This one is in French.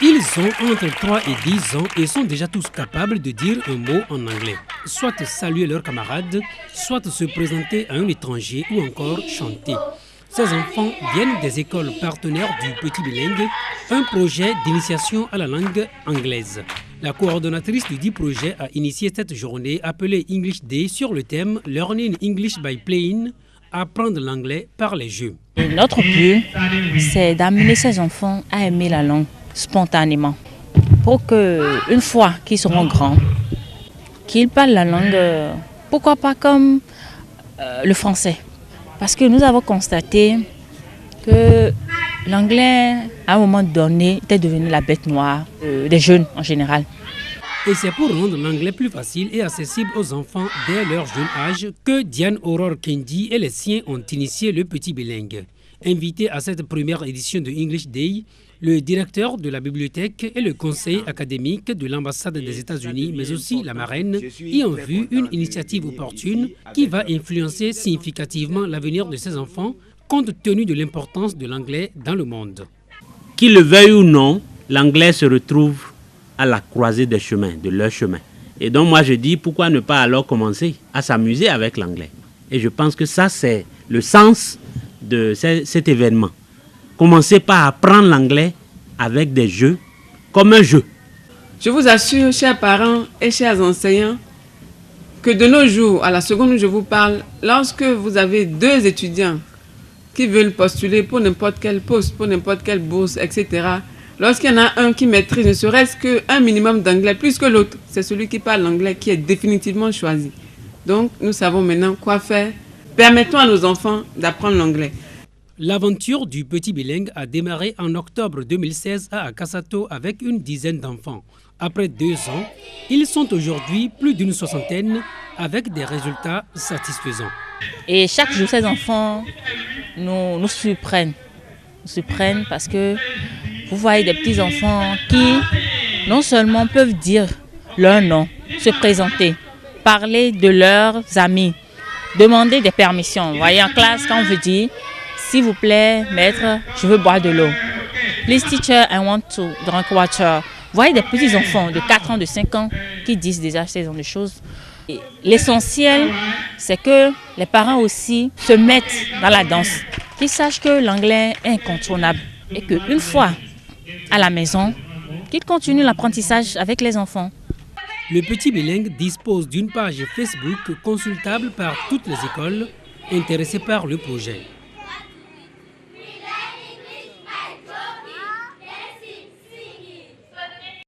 Ils ont entre 3 et 10 ans et sont déjà tous capables de dire un mot en anglais. Soit saluer leurs camarades, soit se présenter à un étranger ou encore chanter. Ces enfants viennent des écoles partenaires du Petit Bilingue, un projet d'initiation à la langue anglaise. La coordonnatrice du dit projet a initié cette journée appelée English Day sur le thème Learning English by Playing, apprendre l'anglais par les jeux. Et notre but, c'est d'amener ces enfants à aimer la langue spontanément, pour qu'une fois qu'ils seront grands, qu'ils parlent la langue, pourquoi pas comme le français. Parce que nous avons constaté que l'anglais, à un moment donné, était devenu la bête noire des jeunes en général. Et c'est pour rendre l'anglais plus facile et accessible aux enfants dès leur jeune âge que Diane Aurore Kendi et les siens ont initié le Petit Bilingue. Invité à cette première édition de English Day, le directeur de la bibliothèque et le conseiller académique de l'ambassade des États-Unis, mais aussi la marraine, y ont vu une initiative opportune qui va influencer significativement l'avenir de ces enfants, compte tenu de l'importance de l'anglais dans le monde. Qu'ils le veuillent ou non, l'anglais se retrouve à la croisée des chemins, de leur chemin. Et donc moi je dis, pourquoi ne pas alors commencer à s'amuser avec l'anglais? Et je pense que ça c'est le sens de cet événement. Commencez par apprendre l'anglais avec des jeux, comme un jeu. Je vous assure, chers parents et chers enseignants, que de nos jours, à la seconde où je vous parle, lorsque vous avez 2 étudiants qui veulent postuler pour n'importe quel poste, pour n'importe quelle bourse, etc., lorsqu'il y en a un qui maîtrise ne serait-ce qu'un minimum d'anglais plus que l'autre, c'est celui qui parle l'anglais qui est définitivement choisi. Donc, nous savons maintenant quoi faire. Permettons à nos enfants d'apprendre l'anglais. L'aventure du Petit Bilingue a démarré en octobre 2016 à Akasato avec une dizaine d'enfants. Après 2 ans, ils sont aujourd'hui plus d'une 60aine avec des résultats satisfaisants. Et chaque jour, ces enfants nous surprennent. Nous surprennent parce que vous voyez des petits enfants qui non seulement peuvent dire leur nom, se présenter, parler de leurs amis, demander des permissions. Vous voyez en classe, quand on veut dire « S'il vous plaît, maître, je veux boire de l'eau. Please teacher, I want to drink water. » Vous voyez des petits enfants de 4 ans, de 5 ans qui disent déjà ces genre de choses. L'essentiel, c'est que les parents aussi se mettent dans la danse, qu'ils sachent que l'anglais est incontournable et qu'une fois à la maison, qu'ils continuent l'apprentissage avec les enfants. Le Petit Bilingue dispose d'une page Facebook consultable par toutes les écoles intéressées par le projet.